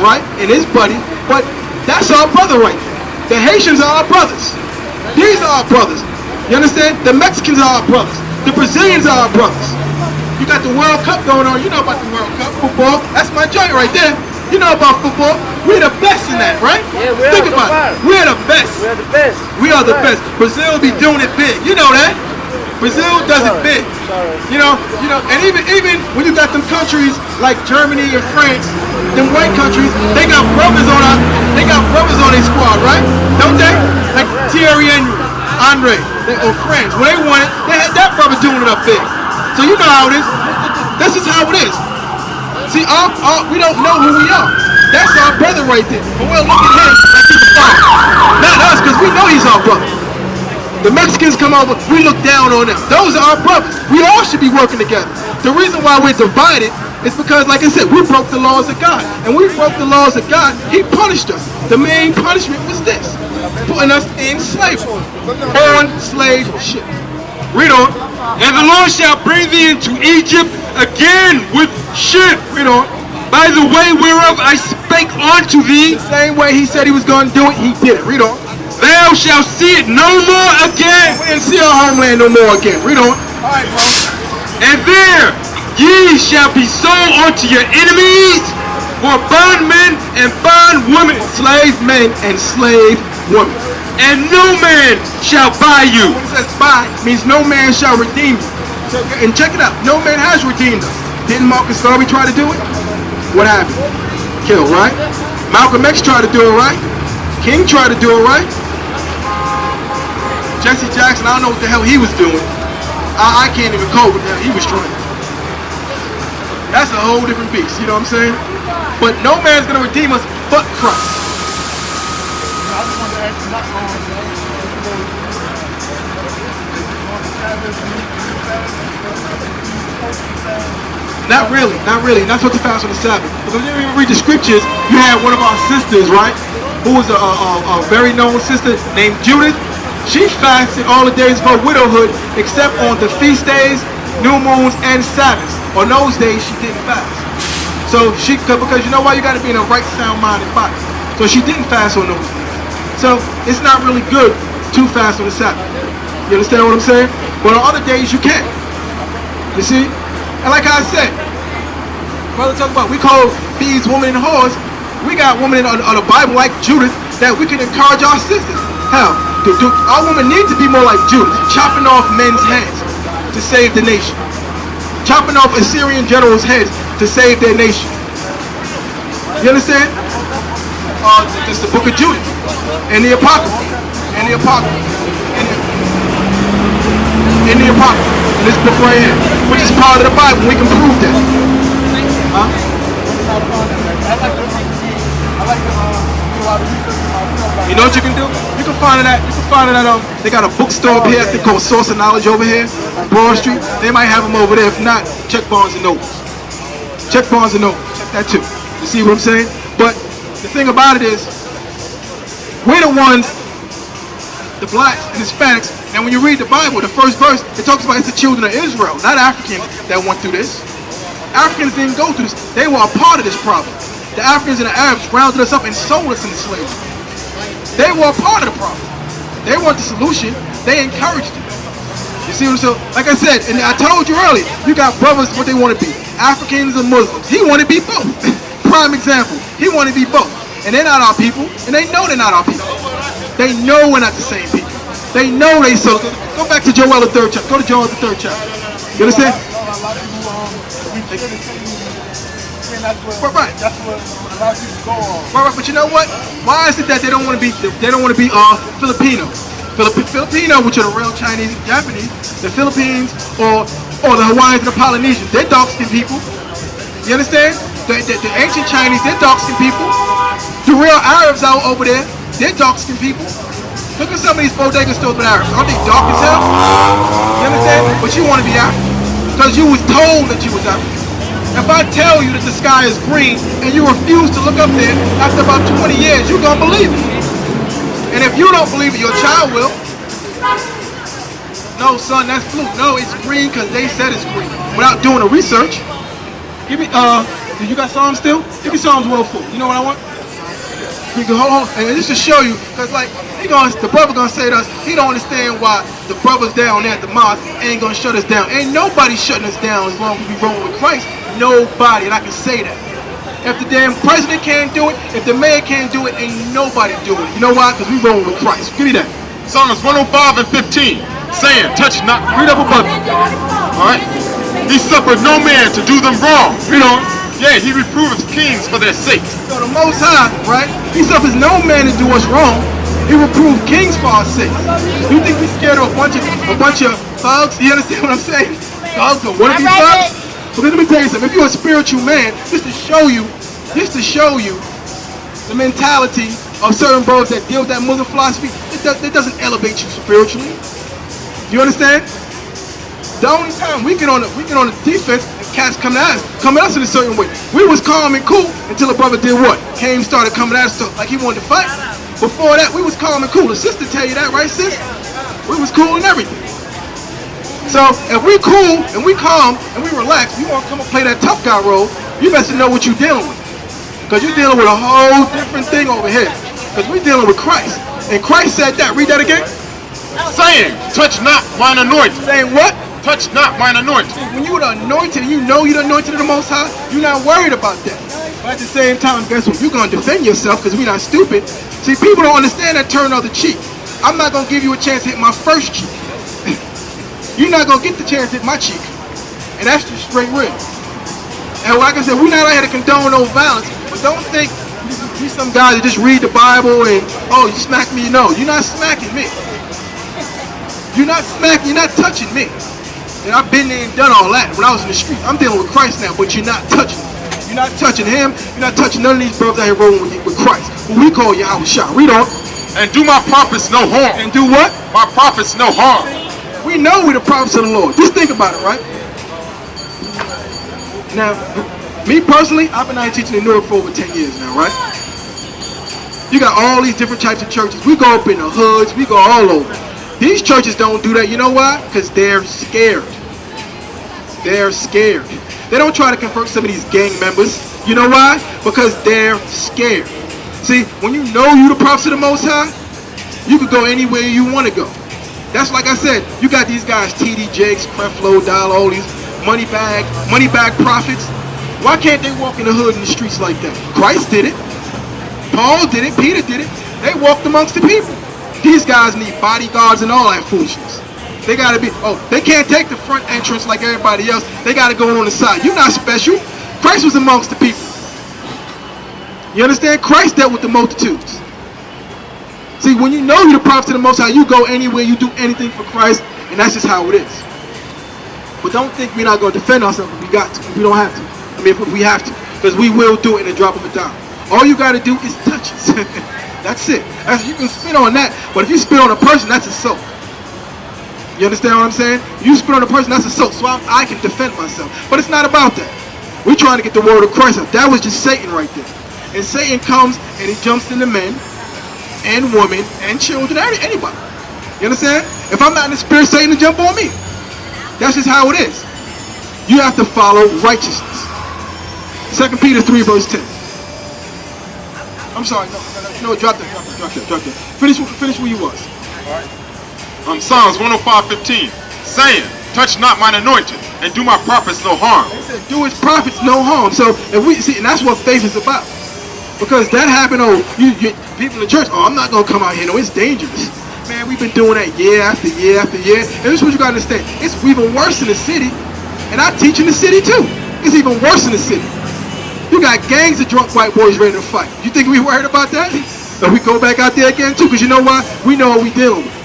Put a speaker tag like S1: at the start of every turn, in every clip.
S1: right? And his buddy, but that's our brother right there. The Haitians are our brothers. These are our brothers. You understand? The Mexicans are our brothers. The Brazilians are our brothers. You got the World Cup going on. You know about the World Cup football. That's my joint right there. You know about football. We're the best in that, right?
S2: Yeah, we are.
S1: Think about it. We're the best.
S2: We are the best.
S1: We are the best. Brazil be doing it big. You know that. Brazil does it big. You know, and even when you got them countries like Germany and France, them white countries, they got brothers on their squad, right? Don't they? Like Thierry Henry, Andre, or France. When they won it, they had that brother doing it up big. So you know how it is. This is how it is. See, we don't know who we are. That's our brother right there. But we'll look at him like he's a father. Not us, because we know he's our brother. The Mexicans come over, we look down on them. Those are our brothers. We all should be working together. The reason why we're divided is because, like I said, we broke the laws of God. And when we broke the laws of God, he punished us. The main punishment was this, putting us in slavery, on slave ship. Read on.
S3: And the Lord shall bring thee into Egypt again with ship.
S1: Read on.
S3: By the way whereof I spake unto thee.
S1: The same way he said he was going to do it, he did it. Read on.
S3: Thou shalt see it no more again.
S1: We didn't see our homeland no more again. Read on. All right, bro.
S3: And there ye shall be sold unto your enemies for bondmen and bondwomen.
S1: Slave men and slave women.
S3: And no man shall buy you.
S1: When it says buy, it means no man shall redeem you. So, and check it out. No man has redeemed us. Didn't Marcus Garvey try to do it? What happened? Killed, right? Malcolm X tried to do it, right? King tried to do it, right? Jesse Jackson, I don't know what the hell he was doing. I can't even code what the hell he was trying. That's a whole different beast, you know what I'm saying? But no man's gonna redeem us but Christ.
S4: I just wanted to ask you, not going
S1: Not really, not really. Not supposed to fast on the Sabbath. Because when you read the scriptures, you had one of our sisters, right? Who was a very known sister named Judith. She fasted all the days of her widowhood except on the feast days, new moons, and Sabbaths. On those days, she didn't fast. So because you know why? You got to be in a right, sound-minded body. So she didn't fast on those days. So it's not really good to fast on the Sabbath. You understand what I'm saying? But on other days, you can. You see? And like I said, brother talking about we call these women and whores. We got women on the Bible like Judith that we can encourage our sisters. Hell, our women need to be more like Judith, chopping off men's heads to save the nation. Chopping off Assyrian generals' heads to save their nation. You understand? It's the book of Judith and the Apocrypha. And the Apocrypha. In the Apocrypha. This book right here, which is part of the Bible. We can prove that. Huh? You know what you can do? You can find it at they got a bookstore up here they call Source of Knowledge over here on Broad Street. They might have them over there. If not, check Barnes and Noble. Check Barnes and Noble. Check that too. You see what I'm saying? But the thing about it is, we're the ones, the blacks and Hispanics, and when you read the Bible, the first verse, it talks about it's the children of Israel, not Africans that went through this. Africans didn't go through this. They were a part of this problem. The Africans and the Arabs rounded us up and sold us into slavery. They were a part of the problem. They weren't the solution. They encouraged it. You see what I'm saying? Like I said, and I told you earlier, you got brothers what they want to be, Africans and Muslims. He wanted to be both. Prime example. He wanted to be both. And they're not our people, and they know they're not our people. They know we're not the same people. They know they so. Go back to Joel the 3rd chapter. Go to Joel the 3rd chapter. You understand? Right.
S4: That's what a lot of people go on.
S1: Right, but you know what? Why is it that they don't want to be Filipino? Filipino, which are the real Chinese and Japanese, the Philippines or the Hawaiians and the Polynesians, they're dark-skinned people. You understand? The ancient Chinese, they're dark-skinned people. The real Arabs out over there, they're dark-skinned people. Look at some of these bodega stores with Arabs. Aren't they dark as hell? You understand? But you want to be African because you was told that you was African. If I tell you that the sky is green and you refuse to look up there, after about 20 years, you're going to believe it. And if you don't believe it, your child will. No, son, that's blue. No, it's green because they said it's green. Without doing the research. Give me, Do you got Psalms still? Give me Psalms 104. You know what I want? You can hold on, and just to show you, because like the brother gonna say to us, he don't understand why the brothers down there at the mosque ain't gonna shut us down. Ain't nobody shutting us down as long as we rolling with Christ. Nobody, and I can say that. If the damn president can't do it, if the mayor can't do it, ain't nobody doing it. You know why? Because we rolling with Christ. Give me that.
S3: Psalms 105 and 15, saying, touch not.
S1: Read up above it.
S3: All right. He suffered no man to do them wrong.
S1: Read on.
S3: Yea, he reproveth kings for their sakes.
S1: So the Most High, right? He suffers no man to do us wrong. He reproved kings for our sakes. You think we scared of a bunch of thugs? You understand what I'm saying? Thugs or what are these thugs? But let me tell you something. If you're a spiritual man, just to show you the mentality of certain brothers that deal with that Muslim philosophy, it doesn't elevate you spiritually. You understand? The only time we get on the defense and cats coming at us in a certain way. We was calm and cool until a brother did what? Came started coming at us like he wanted to fight. Before that, we was calm and cool. The sister tell you that, right, sis? We was cool and everything. So if we cool and we calm and we relax, you want to come and play that tough guy role, you best to know what you're dealing with. Because you're dealing with a whole different thing over here. Because we're dealing with Christ. And Christ said that. Read that again.
S3: Saying, touch not mine anointed.
S1: Saying what?
S3: Touch not mine anointed.
S1: When you're the anointed, you know you're the anointed of the Most High, you're not worried about that. But at the same time, guess what? You're going to defend yourself because we're not stupid. See, people don't understand that turn the other cheek. I'm not going to give you a chance to hit my first cheek. You're not going to get the chance to hit my cheek. And that's just straight real. And like I said, we're not out here to condone no violence, but don't think we some guys that just read the Bible and, oh, you smack me. No, you're not smacking me. You're not smacking, you're not touching me. And I've been there and done all that when I was in the streets. I'm dealing with Christ now, but you're not touching me. You're not touching him. You're not touching none of these brothers out here rolling with Christ. But we call Yahweh Shah. Read on.
S3: And do my prophets no harm.
S1: And do what?
S3: My prophets no harm.
S1: We know we're the prophets of the Lord. Just think about it, right? Now, me personally, I've been out here teaching in Newark for over 10 years now, right? You got all these different types of churches. We go up in the hoods. We go all over. These churches don't do that. You know why? Because they're scared. They're scared. They don't try to convert some of these gang members. You know why? Because they're scared. See, when you know you're the prophets of the Most High, you can go anywhere you want to go. That's like I said, you got these guys, TD Jakes, Creflo Dollar, all these money bag prophets. Why can't they walk in the hood in the streets like that? Christ did it. Paul did it. Peter did it. They walked amongst the people. These guys need bodyguards and all that foolishness. They gotta be, they can't take the front entrance like everybody else. They gotta go on the side. You're not special. Christ was amongst the people. You understand? Christ dealt with the multitudes. See, when you know you're the prophet of the Most High, you go anywhere, you do anything for Christ, and that's just how it is. But don't think we're not gonna defend ourselves if we got to. If we don't have to. I mean, if we have to. Because we will do it in a drop of a dime. All you gotta do is touch us. That's it. You can spit on that, but if you spit on a person, that's assault. You understand what I'm saying? You spit on a person, that's assault. So I can defend myself. But it's not about that. We're trying to get the word of Christ out. That was just Satan right there. And Satan comes and he jumps into men and women and children, anybody. You understand? If I'm not in the spirit, Satan will jump on me. That's just how it is. You have to follow righteousness. 2 Peter 3 verse 10. I'm sorry, no, drop that. Finish where you was.
S3: Psalms 105:15, saying, touch not mine anointed, and do my prophets no harm.
S1: They said, do his prophets no harm. So if we see, and that's what faith is about. Because that happened, people in the church, I'm not gonna come out here, no, it's dangerous. Man, we've been doing that year after year after year. And this is what you gotta understand. It's even worse in the city, and I teach in the city too. It's even worse in the city. You got gangs of drunk white boys ready to fight. You think we worried about that? So we go back out there again too, because you know why? We know what we dealing with.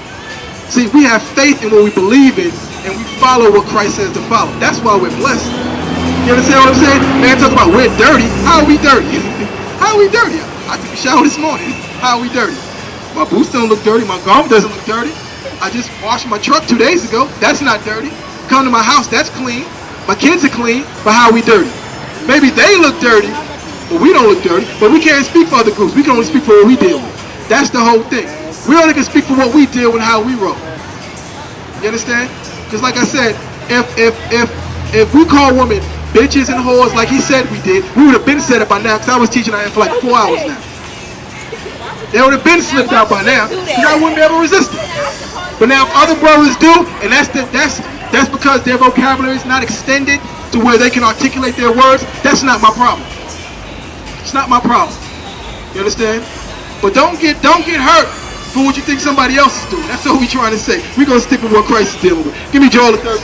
S1: See, we have faith in what we believe in, and we follow what Christ says to follow. That's why we're blessed. You understand what I'm saying? Man, talk about we're dirty. How are we dirty? How are we dirty? I took a shower this morning. How are we dirty? My boots don't look dirty. My garment doesn't look dirty. I just washed my truck 2 days ago. That's not dirty. Come to my house, that's clean. My kids are clean, but how are we dirty? Maybe they look dirty, but we don't look dirty. But we can't speak for other groups. We can only speak for what we deal with. That's the whole thing. We only can speak for what we deal with, how we roll. You understand? Because like I said, if we call women bitches and whores like he said we did, we would have been said it by now because I was teaching out here for like 4 hours now. They would have been slipped out by now because I wouldn't be able to resist it. But now if other brothers do, and that's because their vocabulary is not extended to where they can articulate their words, that's not my problem. It's not my problem. You understand? But don't get hurt for what you think somebody else is doing. That's all we trying to say. We're going to stick with what Christ is dealing with. Give me Joel the 3rd.